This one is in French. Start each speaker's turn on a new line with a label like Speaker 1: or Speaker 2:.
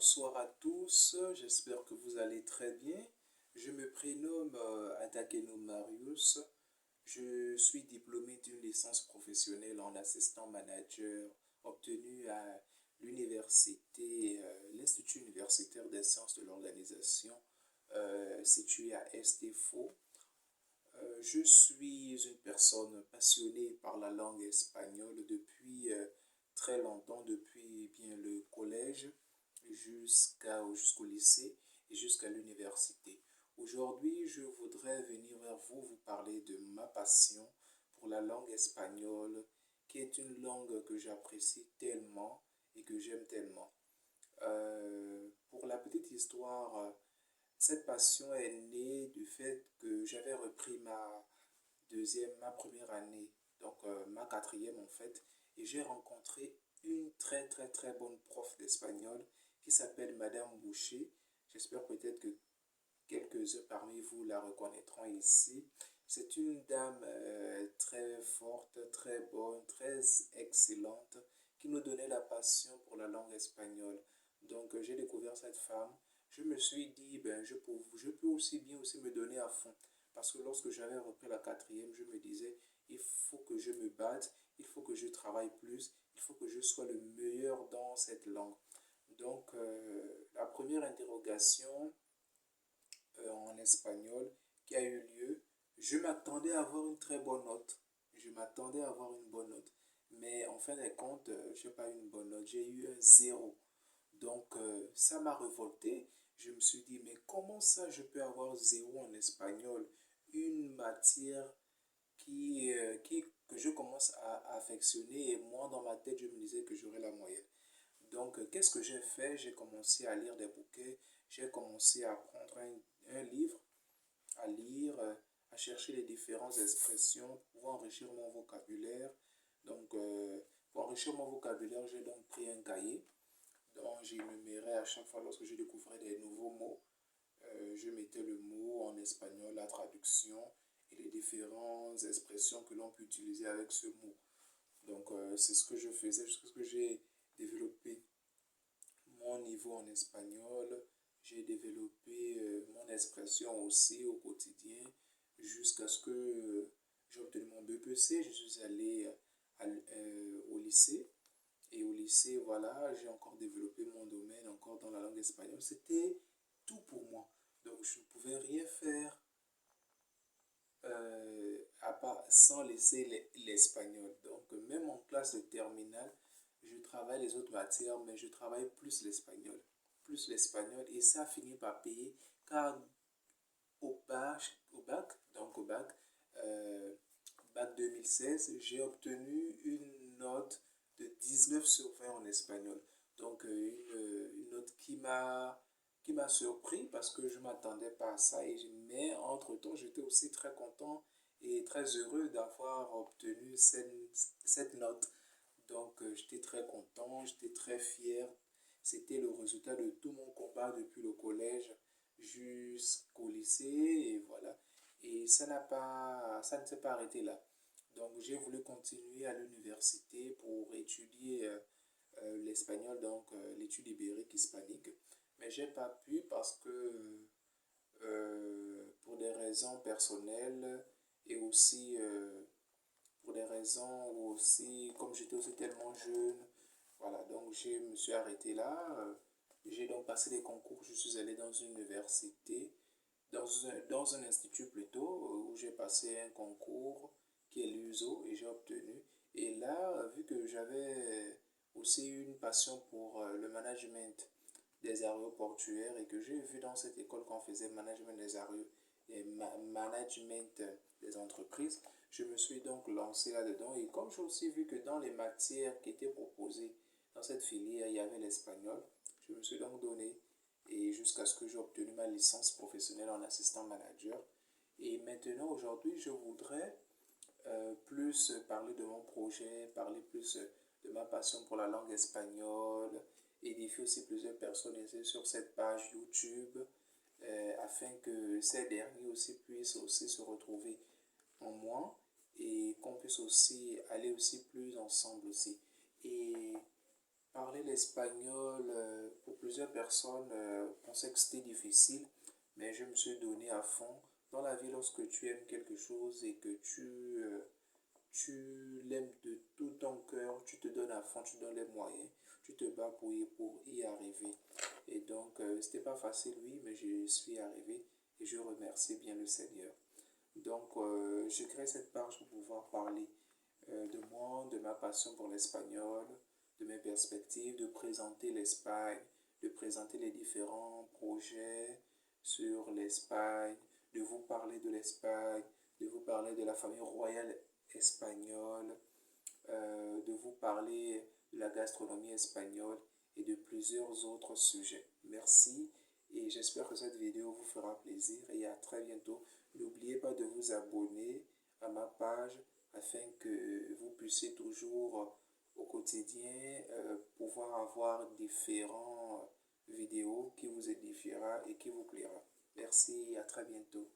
Speaker 1: Bonsoir à tous, j'espère que vous allez très bien. Je me prénomme Adakeno Marius. Je suis diplômé d'une licence professionnelle en assistant manager obtenue à l'Institut universitaire des sciences de l'organisation situé à Estefo. Je suis une personne passionnée par la langue espagnole depuis très longtemps, depuis bien le collège jusqu'au lycée et jusqu'à l'université. Aujourd'hui, je voudrais venir vers vous parler de ma passion pour la langue espagnole, qui est une langue que j'apprécie tellement et que j'aime tellement. Pour la petite histoire, cette passion est née du fait que j'avais repris ma première année, donc ma quatrième en fait, et j'ai rencontré une très bonne prof d'espagnol qui s'appelle Madame Boucher. J'espère peut-être que quelques-uns parmi vous la reconnaîtront ici. C'est une dame très forte, très bonne, très excellente, qui nous donnait la passion pour la langue espagnole. Donc j'ai découvert cette femme. Je me suis dit, je peux aussi bien aussi me donner à fond. Parce que lorsque j'avais repris la quatrième, je me disais, il faut que je me batte, il faut que je travaille plus, il faut que je sois le meilleur dans cette langue. Donc, la première interrogation en espagnol qui a eu lieu, je m'attendais à avoir une très bonne note. Je m'attendais à avoir une bonne note. Mais en fin de compte, je n'ai pas eu une bonne note. J'ai eu un zéro. Donc, ça m'a révolté. Je me suis dit, mais comment ça je peux avoir zéro en espagnol? Une matière que je commence à affectionner et moi, dans ma tête, je me disais que j'aurais la moyenne. Donc, qu'est-ce que j'ai fait? J'ai commencé à lire des bouquets, j'ai commencé à prendre un livre, à lire, à chercher les différentes expressions pour enrichir mon vocabulaire. Donc, pour enrichir mon vocabulaire, j'ai donc pris un cahier dont j'énumérais à chaque fois lorsque je découvrais des nouveaux mots. Je mettais le mot en espagnol, la traduction et les différentes expressions que l'on peut utiliser avec ce mot. Donc, c'est ce que je faisais jusqu'à ce que j'ai développé mon niveau en espagnol. J'ai développé mon expression aussi au quotidien jusqu'à ce que j'ai obtenu mon BPC. Je suis allé au lycée. Et au lycée, voilà, j'ai encore développé mon domaine encore dans la langue espagnole. C'était tout pour moi. Donc, je ne pouvais rien faire à part, sans laisser l'espagnol. Donc, même en classe de terminale, je travaille les autres matières, mais je travaille plus l'espagnol. Plus l'espagnol. Et ça a fini par payer, car au bac, bac 2016, j'ai obtenu une note de 19 sur 20 en espagnol. Donc, une note qui m'a surpris parce que je ne m'attendais pas à ça. Mais entre-temps, j'étais aussi très content et très heureux d'avoir obtenu cette note. Donc, j'étais très content, j'étais très fier. C'était le résultat de tout mon combat depuis le collège jusqu'au lycée et voilà. Et ça ne s'est pas arrêté là. Donc, j'ai voulu continuer à l'université pour étudier l'espagnol, donc l'étude ibérique hispanique. Mais j'ai pas pu parce que pour des raisons personnelles et aussi pour des raisons aussi, comme j'étais aussi tellement jeune, voilà, donc je me suis arrêté là. J'ai donc passé des concours, je suis allé dans une université, dans un institut plutôt, où j'ai passé un concours qui est l'USO et j'ai obtenu. Et là, vu que j'avais aussi une passion pour le management des aéroportuaires et que j'ai vu dans cette école qu'on faisait management des aéroports et management des entreprises, je me suis donc lancé là-dedans. Et comme j'ai aussi vu que dans les matières qui étaient proposées dans cette filière, il y avait l'espagnol, je me suis donc donné et jusqu'à ce que j'ai obtenu ma licence professionnelle en assistant manager. Et maintenant, aujourd'hui, je voudrais plus parler de mon projet, parler plus de ma passion pour la langue espagnole, édifier aussi plusieurs personnes ici sur cette page YouTube afin que ces derniers aussi puissent aussi se retrouver en moi et qu'on puisse aussi aller aussi plus ensemble aussi. Et parler l'espagnol pour plus plusieurs personnes pensaient que c'était difficile, mais je me suis donné à fond. Dans la vie, lorsque tu aimes quelque chose et que tu l'aimes de tout ton cœur, tu te donnes à fond, tu donnes les moyens, tu te bats pour y arriver. Et donc, c'était pas facile, oui, mais je suis arrivé et je remercie bien le Seigneur. Donc, je crée cette page pour pouvoir parler de moi, de ma passion pour l'espagnol, de mes perspectives, de présenter l'Espagne, de présenter les différents projets sur l'Espagne, de vous parler de l'Espagne, de vous parler de la famille royale espagnole, de vous parler de la gastronomie espagnole et de plusieurs autres sujets. Merci et j'espère que cette vidéo vous fera plaisir et à très bientôt. N'oubliez pas de vous abonner à ma page afin que vous puissiez toujours au quotidien pouvoir avoir différentes vidéos qui vous édifiera et qui vous plaira. Merci et à très bientôt.